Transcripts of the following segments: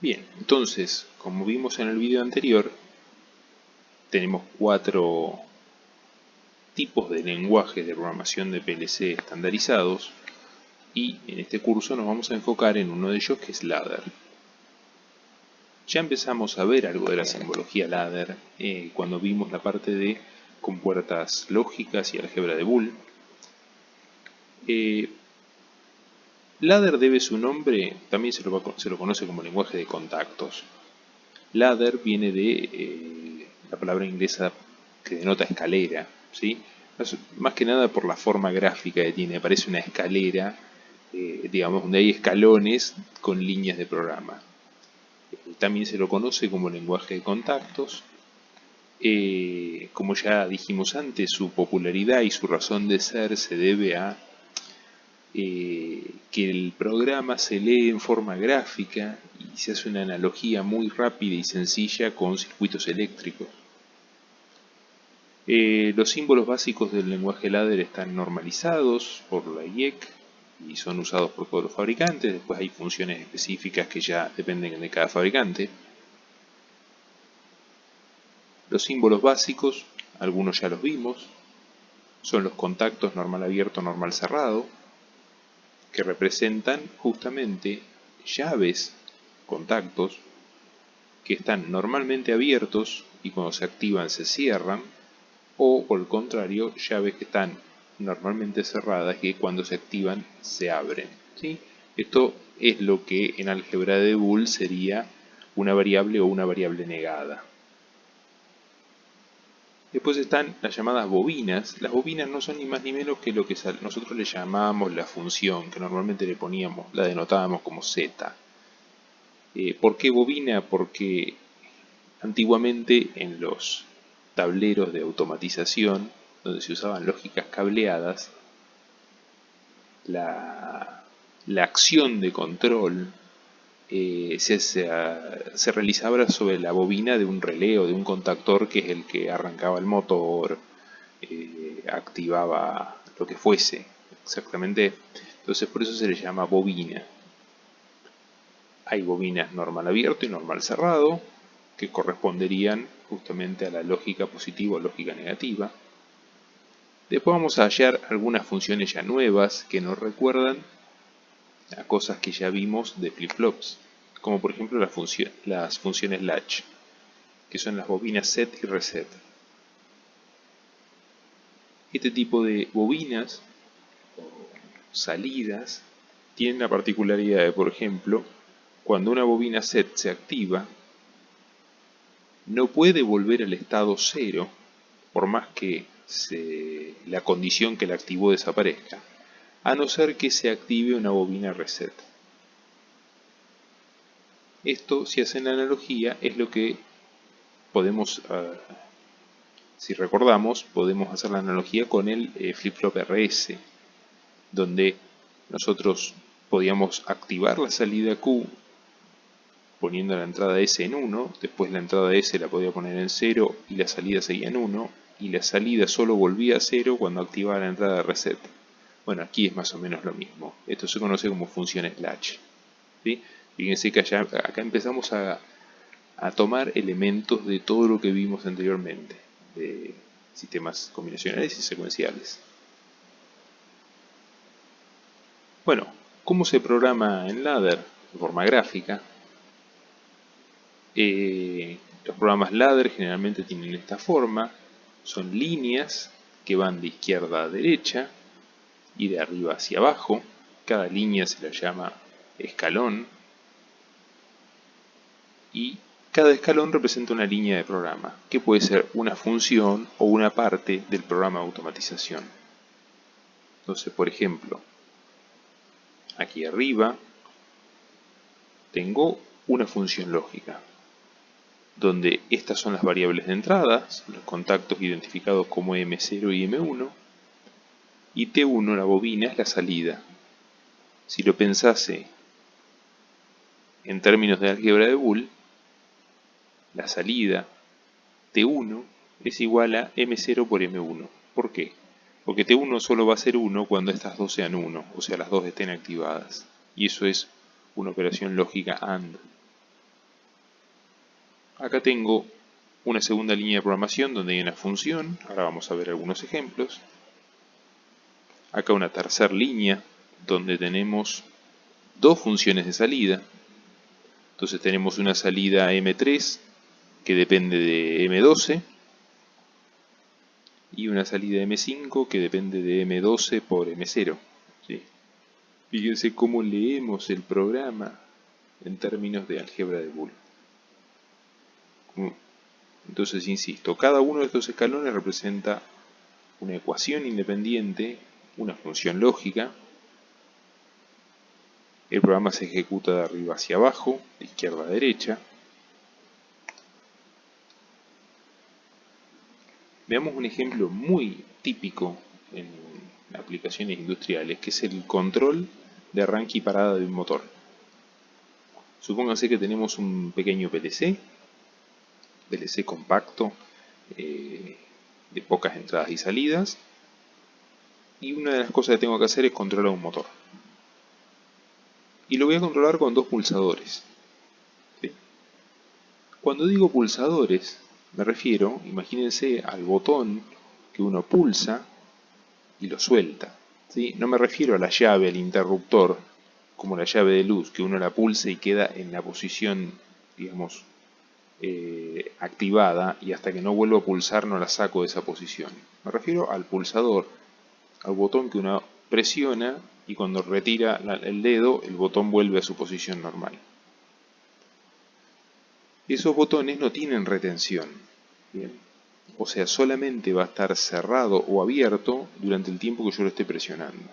Bien, entonces, como vimos en el video anterior, tenemos 4 tipos de lenguajes de programación de PLC estandarizados y en este curso nos vamos a enfocar en uno de ellos, que es ladder. Ya empezamos a ver algo de la simbología ladder cuando vimos la parte de compuertas lógicas y álgebra de Boole. Ladder debe su nombre, también se lo conoce como lenguaje de contactos. Ladder viene de la palabra inglesa que denota escalera, ¿sí? Más que nada por la forma gráfica que tiene, parece una escalera, digamos, donde hay escalones con líneas de programa. También se lo conoce como lenguaje de contactos. Como ya dijimos antes, su popularidad y su razón de ser se debe a que el programa se lee en forma gráfica y se hace una analogía muy rápida y sencilla con circuitos eléctricos. Los símbolos básicos del lenguaje ladder están normalizados por la IEC y son usados por todos los fabricantes. Después hay funciones específicas que ya dependen de cada fabricante. Los símbolos básicos, algunos ya los vimos, son los contactos normal abierto, normal cerrado, que representan justamente llaves, contactos, que están normalmente abiertos y cuando se activan se cierran, o por el contrario, llaves que están normalmente cerradas y que cuando se activan se abren, ¿sí? Esto es lo que en álgebra de Boole sería una variable o una variable negada. Después están las llamadas bobinas. Las bobinas no son ni más ni menos que lo que nosotros le llamábamos la función, que normalmente le poníamos, la denotábamos como z. ¿Por qué bobina? Porque antiguamente en los tableros de automatización, donde se usaban lógicas cableadas, la acción de control se realizaba sobre la bobina de un relé o de un contactor, que es el que arrancaba el motor, activaba lo que fuese exactamente. Entonces por eso se le llama bobina. Hay bobinas normal abierto y normal cerrado, que corresponderían justamente a la lógica positiva o lógica negativa. Después vamos a hallar algunas funciones ya nuevas que nos recuerdan a cosas que ya vimos de flip-flops, como por ejemplo las funciones latch, que son las bobinas set y reset. Este tipo de bobinas o salidas tienen la particularidad de, por ejemplo, cuando una bobina set se activa, no puede volver al estado cero, por más que la condición que la activó desaparezca, a no ser que se active una bobina reset. Esto, si hacen la analogía, es lo que podemos, si recordamos, podemos hacer la analogía con el flip-flop RS, donde nosotros podíamos activar la salida Q poniendo la entrada S en 1, después la entrada S la podía poner en 0 y la salida seguía en 1, y la salida solo volvía a 0 cuando activaba la entrada de reset. Bueno, aquí es más o menos lo mismo. Esto se conoce como funciones latch, ¿sí? Fíjense que acá empezamos a tomar elementos de todo lo que vimos anteriormente, de sistemas combinacionales y secuenciales. Bueno, ¿cómo se programa en ladder? De forma gráfica. Los programas ladder generalmente tienen esta forma, son líneas que van de izquierda a derecha y de arriba hacia abajo. Cada línea se la llama escalón y cada escalón representa una línea de programa, que puede ser una función o una parte del programa de automatización. Entonces, por ejemplo, aquí arriba tengo una función lógica, donde estas son las variables de entrada, los contactos identificados como M0 y M1, y T1, la bobina, es la salida. Si lo pensase en términos de álgebra de Boole, la salida T1 es igual a M0 por M1. ¿Por qué? Porque T1 solo va a ser 1 cuando estas dos sean 1, o sea, las dos estén activadas. Y eso es una operación lógica AND. Acá tengo una segunda línea de programación donde hay una función, ahora vamos a ver algunos ejemplos. Acá una tercera línea donde tenemos dos funciones de salida. Entonces tenemos una salida M3 que depende de M12 y una salida M5 que depende de M12 por M0. ¿Sí? Fíjense cómo leemos el programa en términos de álgebra de Boole. Entonces, insisto, cada uno de estos escalones representa una ecuación independiente, una función lógica. El programa se ejecuta de arriba hacia abajo, de izquierda a derecha. Veamos un ejemplo muy típico en aplicaciones industriales, que es el control de arranque y parada de un motor. Supónganse que tenemos un pequeño PLC compacto, de pocas entradas y salidas, y una de las cosas que tengo que hacer es controlar un motor. Y lo voy a controlar con dos pulsadores. ¿Sí? Cuando digo pulsadores, me refiero, imagínense, al botón que uno pulsa y lo suelta. ¿Sí? No me refiero a la llave, al interruptor, como la llave de luz, que uno la pulsa y queda en la posición, digamos, activada, y hasta que no vuelvo a pulsar no la saco de esa posición. Me refiero al pulsador, al botón que uno presiona y cuando retira el dedo el botón vuelve a su posición normal. Esos botones no tienen retención. Bien. O sea, solamente va a estar cerrado o abierto durante el tiempo que yo lo esté presionando.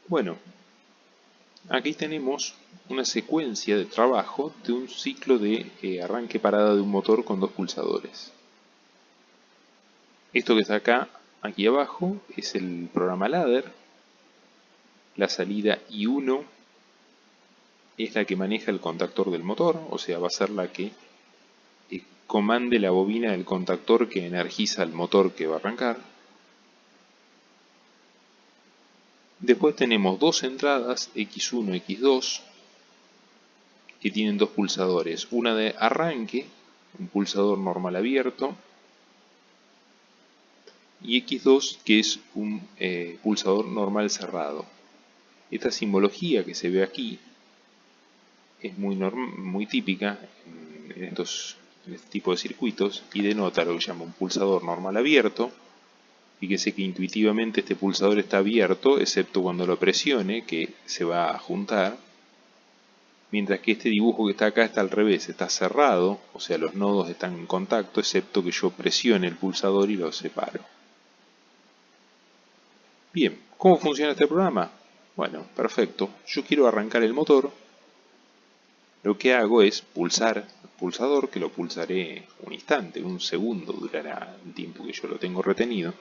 Bueno, aquí tenemos una secuencia de trabajo de un ciclo de arranque parada de un motor con dos pulsadores. Esto que está acá, aquí abajo, es el programa ladder. La salida I1 es la que maneja el contactor del motor, o sea, va a ser la que comande la bobina del contactor que energiza el motor que va a arrancar. Después tenemos dos entradas, X1 y X2, que tienen dos pulsadores. Una de arranque, un pulsador normal abierto, y X2, que es un pulsador normal cerrado. Esta simbología que se ve aquí es muy típica en este tipo de circuitos y denota lo que se llama un pulsador normal abierto. Fíjese que intuitivamente este pulsador está abierto, excepto cuando lo presione, que se va a juntar. Mientras que este dibujo que está acá está al revés, está cerrado, o sea los nodos están en contacto, excepto que yo presione el pulsador y los separo. Bien, ¿cómo funciona este programa? Bueno, perfecto. Yo quiero arrancar el motor. Lo que hago es pulsar el pulsador, que lo pulsaré un instante, un segundo durará el tiempo que yo lo tengo retenido.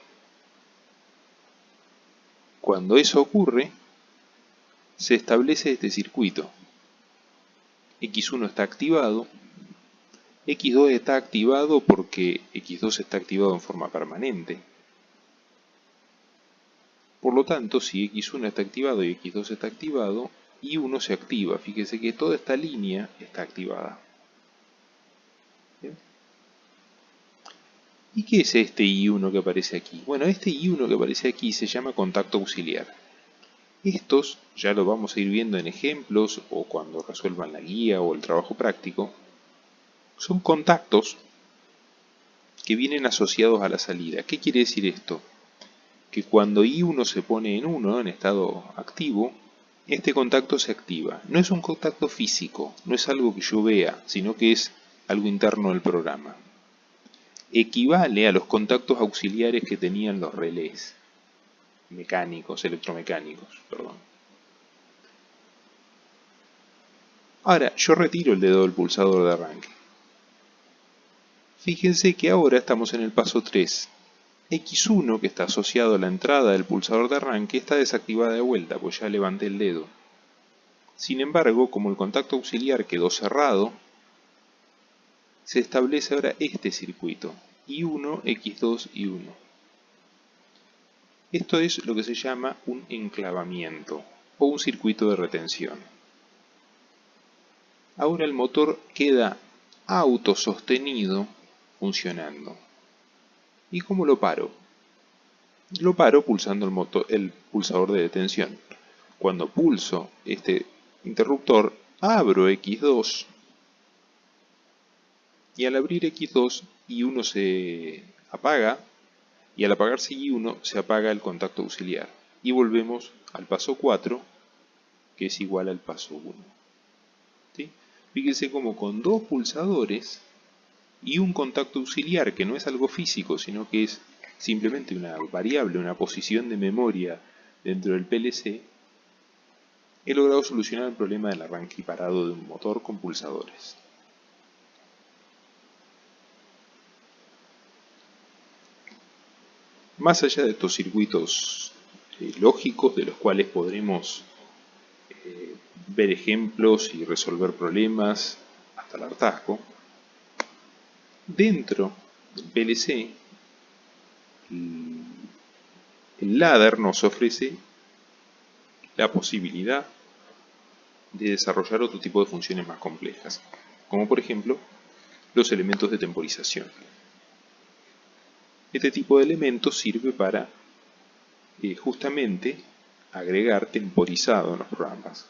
Cuando eso ocurre, se establece este circuito. X1 está activado, X2 está activado porque X2 está activado en forma permanente. Por lo tanto, si X1 está activado y X2 está activado, Y1 se activa. Fíjese que toda esta línea está activada. ¿Bien? ¿Y qué es este I1 que aparece aquí? Bueno, este I1 que aparece aquí se llama contacto auxiliar. Estos ya lo vamos a ir viendo en ejemplos o cuando resuelvan la guía o el trabajo práctico. Son contactos que vienen asociados a la salida. ¿Qué quiere decir esto? Que cuando I1 se pone en 1, en estado activo, este contacto se activa. No es un contacto físico, no es algo que yo vea, sino que es algo interno del programa. Equivale a los contactos auxiliares que tenían los relés electromecánicos, perdón. Ahora, yo retiro el dedo del pulsador de arranque. Fíjense que ahora estamos en el paso 3. X1, que está asociado a la entrada del pulsador de arranque, está desactivada de vuelta, pues ya levanté el dedo. Sin embargo, como el contacto auxiliar quedó cerrado, se establece ahora este circuito, I1, X2, I1. Esto es lo que se llama un enclavamiento o un circuito de retención. Ahora el motor queda autosostenido funcionando. ¿Y cómo lo paro? Lo paro pulsando el pulsador de detención. Cuando pulso este interruptor, abro X2 y al abrir X2 I1 se apaga y al apagarse I1 se apaga el contacto auxiliar y volvemos al paso 4, que es igual al paso 1. ¿Sí? Fíjense como con dos pulsadores y un contacto auxiliar que no es algo físico, sino que es simplemente una variable, una posición de memoria dentro del PLC, he logrado solucionar el problema del arranque y parado de un motor con pulsadores. Más allá de estos circuitos lógicos, de los cuales podremos ver ejemplos y resolver problemas hasta el hartazgo, dentro del PLC, el ladder nos ofrece la posibilidad de desarrollar otro tipo de funciones más complejas, como por ejemplo los elementos de temporización. Este tipo de elementos sirve para justamente agregar temporizado en los programas.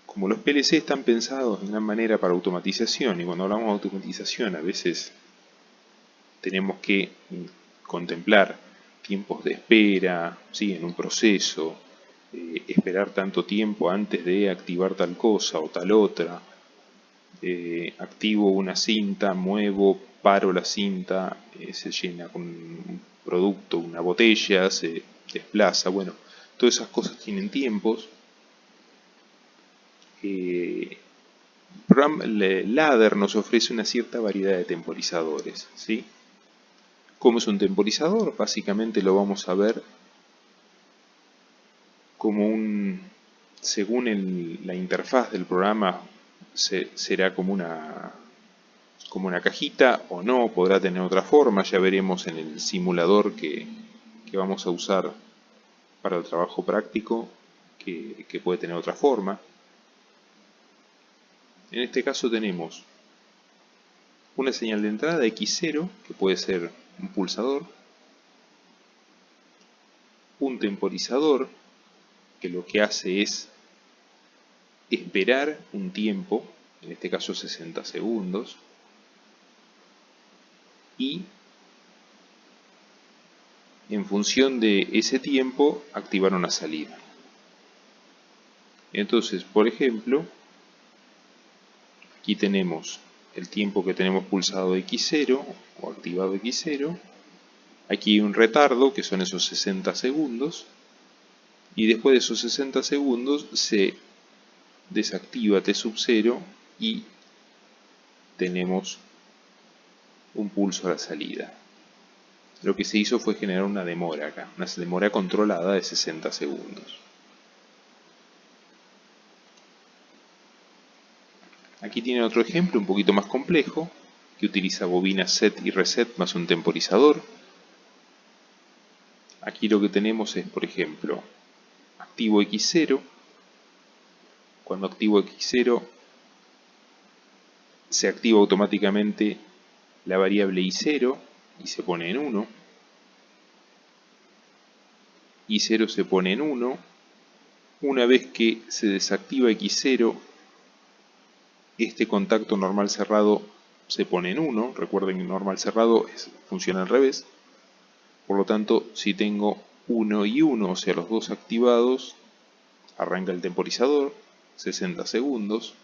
Como los PLC están pensados de una manera para automatización, y cuando hablamos de automatización a veces tenemos que contemplar tiempos de espera, ¿sí?, en un proceso, esperar tanto tiempo antes de activar tal cosa o tal otra, activo una cinta, muevo, paro la cinta, se llena con un producto, una botella, se desplaza, bueno, todas esas cosas tienen tiempos. Ladder nos ofrece una cierta variedad de temporizadores, ¿sí? ¿Cómo es un temporizador? Básicamente lo vamos a ver como según la interfaz del programa, será como una cajita o no, podrá tener otra forma, ya veremos en el simulador que vamos a usar para el trabajo práctico que puede tener otra forma. En este caso tenemos una señal de entrada X0, que puede ser un pulsador, un temporizador, que lo que hace es esperar un tiempo, en este caso 60 segundos, y en función de ese tiempo activar una salida. Entonces, por ejemplo, aquí tenemos el tiempo que tenemos pulsado X0 o activado X0. Aquí hay un retardo que son esos 60 segundos. Y después de esos 60 segundos se desactiva T sub 0 y tenemos un pulso a la salida. Lo que se hizo fue generar una demora acá, una demora controlada de 60 segundos. Aquí tienen otro ejemplo un poquito más complejo, que utiliza bobinas set y reset más un temporizador. Aquí lo que tenemos es, por ejemplo, activo X0. Cuando activo X0 se activa automáticamente la variable I0 y se pone en 1. I0 se pone en 1. Una vez que se desactiva X0, este contacto normal cerrado se pone en 1. Recuerden que normal cerrado funciona al revés. Por lo tanto, si tengo 1 y 1, o sea los dos activados, arranca el temporizador, 60 segundos,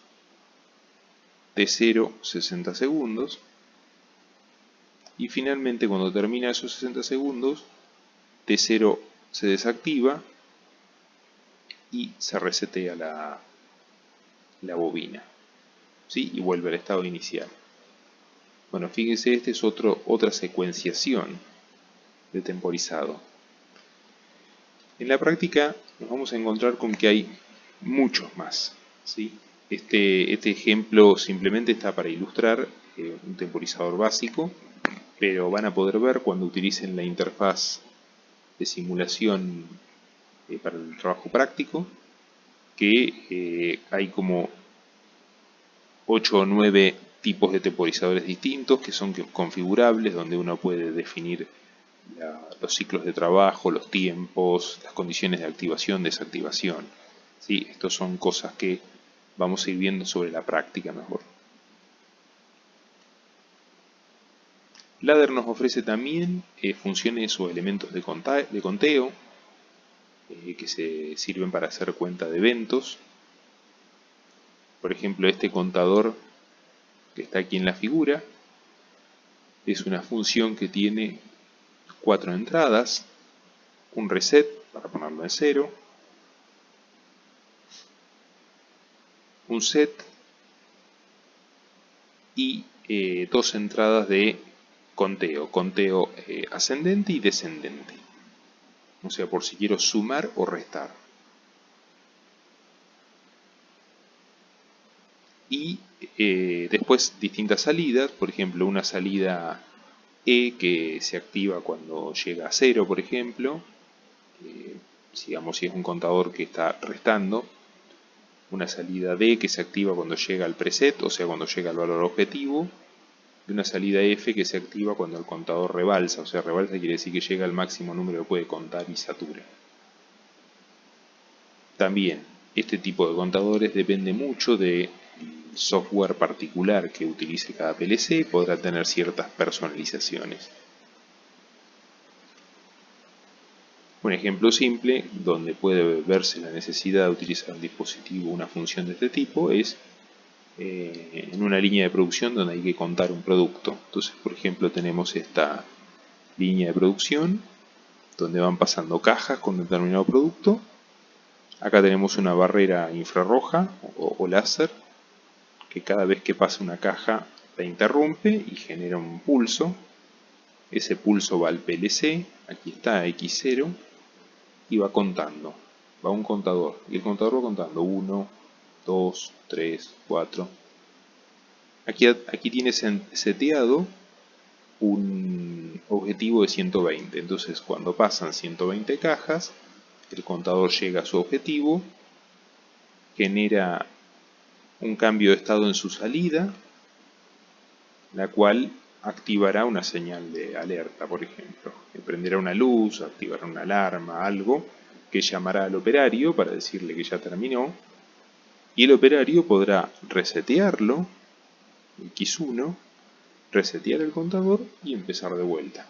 T0, 60 segundos, y finalmente cuando termina esos 60 segundos, T0 se desactiva y se resetea la bobina, ¿sí? Y vuelve al estado inicial. Bueno, fíjense, esta es otra secuenciación de temporizado. En la práctica nos vamos a encontrar con que hay muchos más, ¿sí? Este ejemplo simplemente está para ilustrar un temporizador básico, pero van a poder ver cuando utilicen la interfaz de simulación para el trabajo práctico que hay como 8 o 9 tipos de temporizadores distintos que son configurables, donde uno puede definir los ciclos de trabajo, los tiempos, las condiciones de activación, desactivación. ¿Sí? Estos son cosas que vamos a ir viendo sobre la práctica mejor. Ladder nos ofrece también funciones o elementos de conteo que se sirven para hacer cuenta de eventos. Por ejemplo, este contador que está aquí en la figura es una función que tiene 4 entradas, un reset para ponerlo en 0, un set y 2 entradas de conteo ascendente y descendente, o sea, por si quiero sumar o restar. Y después distintas salidas, por ejemplo una salida E que se activa cuando llega a 0, por ejemplo, digamos si es un contador que está restando, una salida D que se activa cuando llega al preset, o sea cuando llega al valor objetivo, y una salida F que se activa cuando el contador rebalsa, o sea rebalsa quiere decir que llega al máximo número que puede contar y satura. También este tipo de contadores depende mucho del software particular que utilice cada PLC y podrá tener ciertas personalizaciones. Un ejemplo simple donde puede verse la necesidad de utilizar el dispositivo una función de este tipo es en una línea de producción donde hay que contar un producto. Entonces, por ejemplo, tenemos esta línea de producción donde van pasando cajas con un determinado producto. Acá tenemos una barrera infrarroja o láser que cada vez que pasa una caja la interrumpe y genera un pulso. Ese pulso va al PLC, aquí está X0, y va contando. Va un contador, y el contador va contando 1, 2, 3, 4. Aquí tiene seteado un objetivo de 120. Entonces cuando pasan 120 cajas, el contador llega a su objetivo, genera un cambio de estado en su salida, la cual activará una señal de alerta, por ejemplo. Prenderá una luz, activará una alarma, algo que llamará al operario para decirle que ya terminó, y el operario podrá resetearlo, X1, resetear el contador y empezar de vuelta.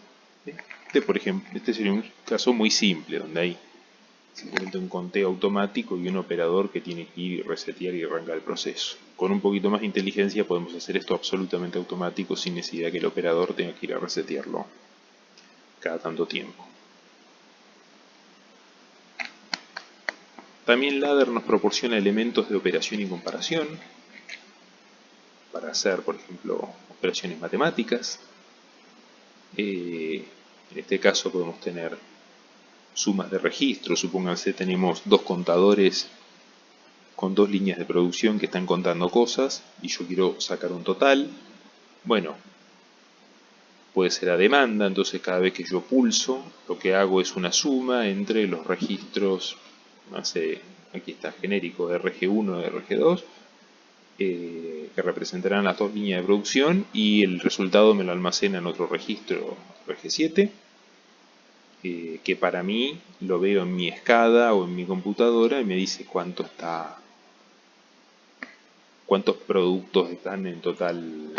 Por ejemplo, este sería un caso muy simple, donde hay simplemente un conteo automático y un operador que tiene que ir, resetear y arrancar el proceso. Con un poquito más de inteligencia podemos hacer esto absolutamente automático sin necesidad que el operador tenga que ir a resetearlo cada tanto tiempo. También Ladder nos proporciona elementos de operación y comparación para hacer, por ejemplo, operaciones matemáticas. En este caso podemos tener sumas de registros. Supónganse tenemos 2 contadores con 2 líneas de producción que están contando cosas y yo quiero sacar un total. Bueno, puede ser a demanda, entonces cada vez que yo pulso lo que hago es una suma entre los registros, no sé, aquí está genérico RG1 y RG2, que representarán las 2 líneas de producción, y el resultado me lo almacena en otro registro RG7, que para mí lo veo en mi SCADA o en mi computadora y me dice cuántos productos están en total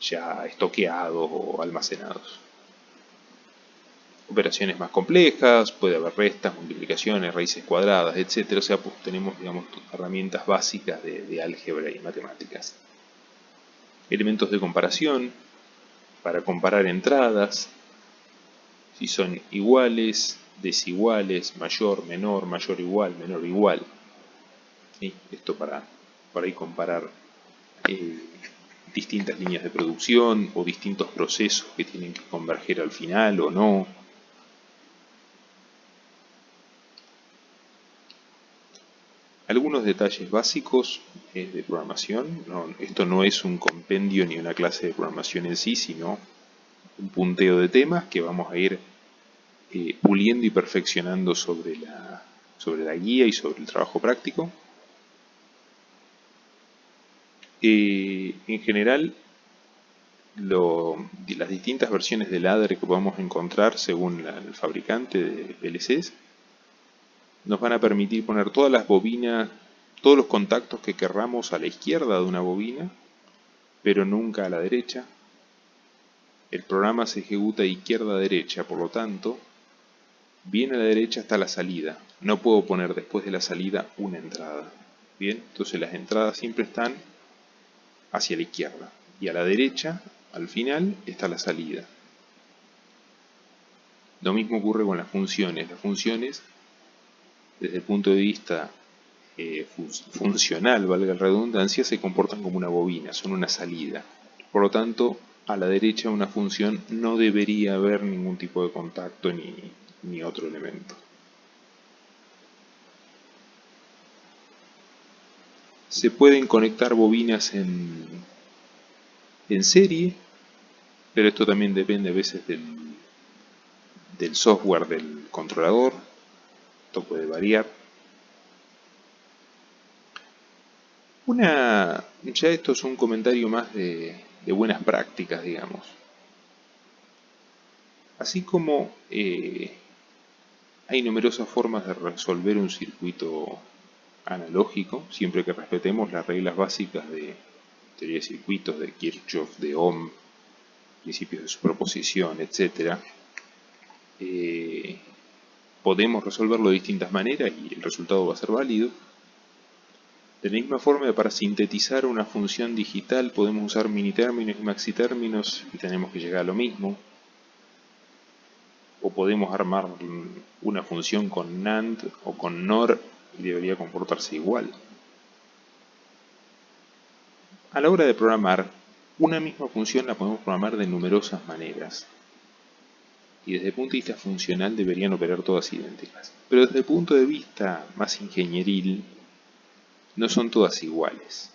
ya estoqueados o almacenados. Operaciones más complejas, puede haber restas, multiplicaciones, raíces cuadradas, etc. O sea, pues tenemos, digamos, herramientas básicas de álgebra y matemáticas. Elementos de comparación, para comparar entradas, si son iguales, desiguales, mayor, igual, menor, igual. ¿Sí? Esto para ir comparar distintas líneas de producción o distintos procesos que tienen que converger al final o no. Algunos detalles básicos de programación. Esto no es un compendio ni una clase de programación en sí, sino un punteo de temas que vamos a ir puliendo y perfeccionando sobre la guía y sobre el trabajo práctico. En general, las distintas versiones de ladder que podamos encontrar según el fabricante de PLCs nos van a permitir poner todas las bobinas, todos los contactos que querramos a la izquierda de una bobina, pero nunca a la derecha. El programa se ejecuta de izquierda a derecha, por lo tanto, bien a la derecha está la salida. No puedo poner después de la salida una entrada. Bien, entonces las entradas siempre están hacia la izquierda. Y a la derecha, al final, está la salida. Lo mismo ocurre con las funciones. Las funciones, desde el punto de vista funcional, valga la redundancia, se comportan como una bobina, son una salida. Por lo tanto, a la derecha de una función no debería haber ningún tipo de contacto ni otro elemento. Se pueden conectar bobinas en serie, pero esto también depende a veces del software del controlador. Esto puede variar. Ya esto es un comentario más de buenas prácticas, digamos. Así como hay numerosas formas de resolver un circuito analógico, siempre que respetemos las reglas básicas de teoría de circuitos, de Kirchhoff, de Ohm, principios de superposición, etc. Podemos resolverlo de distintas maneras y el resultado va a ser válido. De la misma forma, para sintetizar una función digital podemos usar minitérminos y maxitérminos y tenemos que llegar a lo mismo. O podemos armar una función con NAND o con NOR y debería comportarse igual. A la hora de programar, una misma función la podemos programar de numerosas maneras. Y desde el punto de vista funcional deberían operar todas idénticas. Pero desde el punto de vista más ingenieril, no son todas iguales.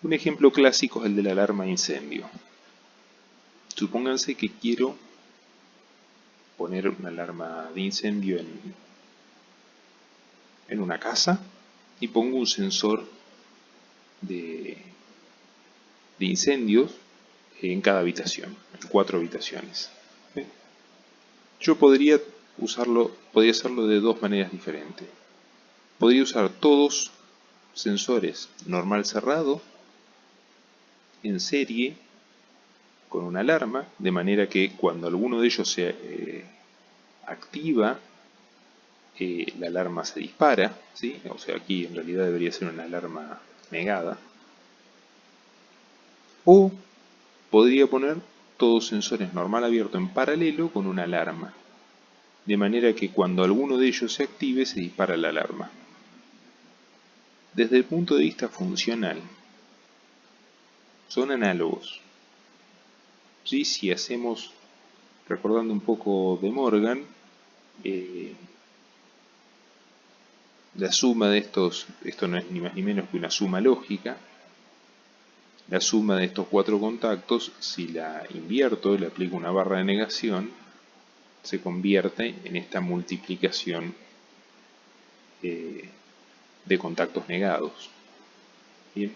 Un ejemplo clásico es el de la alarma de incendio. Supónganse que quiero poner una alarma de incendio en una casa y pongo un sensor de incendios en cada habitación, en 4 habitaciones. Yo podría hacerlo de dos maneras diferentes. Podría usar todos sensores normal cerrado en serie con una alarma, de manera que cuando alguno de ellos se activa, la alarma se dispara, ¿sí? O sea, aquí en realidad debería ser una alarma negada. O podría poner todos sensores normal abierto en paralelo con una alarma, de manera que cuando alguno de ellos se active se dispara la alarma. Desde el punto de vista funcional, son análogos. ¿Sí? Si hacemos, recordando un poco de Morgan, la suma de esto no es ni más ni menos que una suma lógica. La suma de estos 4 contactos, si la invierto y le aplico una barra de negación, se convierte en esta multiplicación de contactos negados. Bien.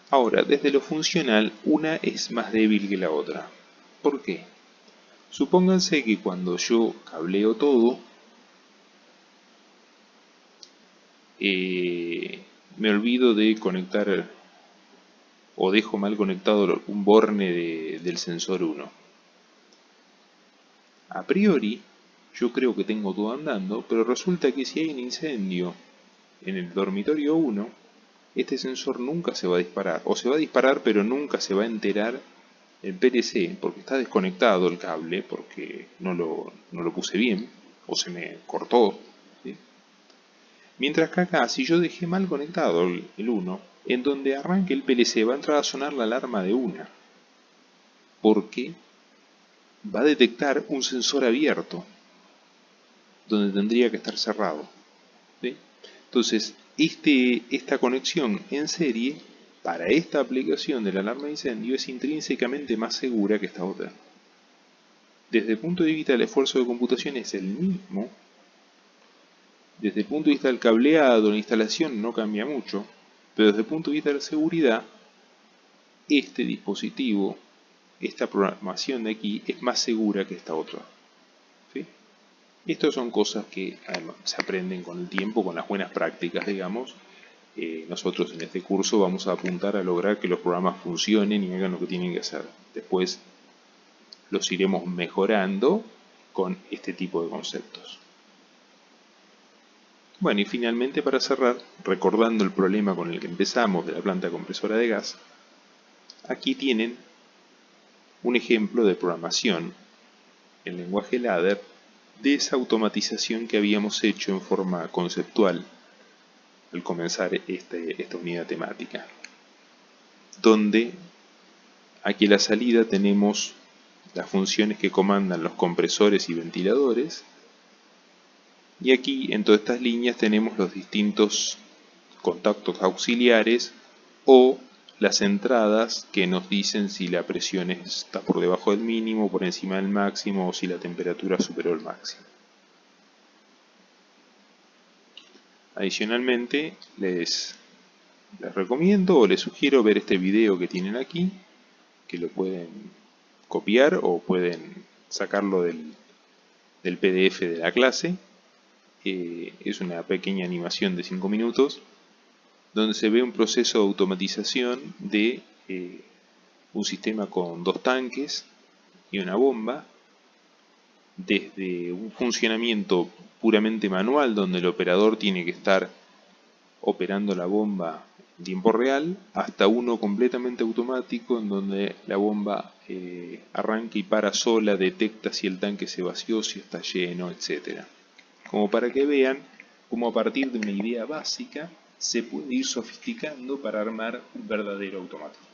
Ahora, desde lo funcional, una es más débil que la otra. ¿Por qué? Supónganse que cuando yo cableo todo, me olvido de conectar o dejo mal conectado un borne del sensor 1. A priori, yo creo que tengo todo andando, pero resulta que si hay un incendio en el dormitorio 1, este sensor nunca se va a disparar, o se va a disparar pero nunca se va a enterar el PLC, porque está desconectado el cable, porque no lo puse bien, o se me cortó, ¿sí? Mientras que acá, si yo dejé mal conectado el 1, en donde arranque el PLC va a entrar a sonar la alarma de una, porque va a detectar un sensor abierto, donde tendría que estar cerrado, ¿sí? Entonces, esta conexión en serie, para esta aplicación de la alarma de incendio, es intrínsecamente más segura que esta otra. Desde el punto de vista del esfuerzo de computación es el mismo. Desde el punto de vista del cableado, la instalación no cambia mucho, pero desde el punto de vista de la seguridad, este dispositivo, esta programación de aquí, es más segura que esta otra. ¿Sí? Estas son cosas que además se aprenden con el tiempo, con las buenas prácticas, digamos. Nosotros en este curso vamos a apuntar a lograr que los programas funcionen y hagan lo que tienen que hacer. Después los iremos mejorando con este tipo de conceptos. Bueno, y finalmente, para cerrar, recordando el problema con el que empezamos de la planta compresora de gas, aquí tienen un ejemplo de programación en lenguaje ladder de esa automatización que habíamos hecho en forma conceptual al comenzar esta unidad temática, donde aquí a la salida tenemos las funciones que comandan los compresores y ventiladores, y aquí en todas estas líneas tenemos los distintos contactos auxiliares o las entradas que nos dicen si la presión está por debajo del mínimo, por encima del máximo, o si la temperatura superó el máximo. Adicionalmente, les recomiendo o les sugiero ver este video que tienen aquí, que lo pueden copiar o pueden sacarlo del PDF de la clase. Es una pequeña animación de 5 minutos donde se ve un proceso de automatización de un sistema con 2 tanques y una bomba, desde un funcionamiento puramente manual donde el operador tiene que estar operando la bomba en tiempo real, hasta uno completamente automático en donde la bomba arranca y para sola, detecta si el tanque se vació, si está lleno, etc. Como para que vean cómo a partir de una idea básica se puede ir sofisticando para armar un verdadero automático.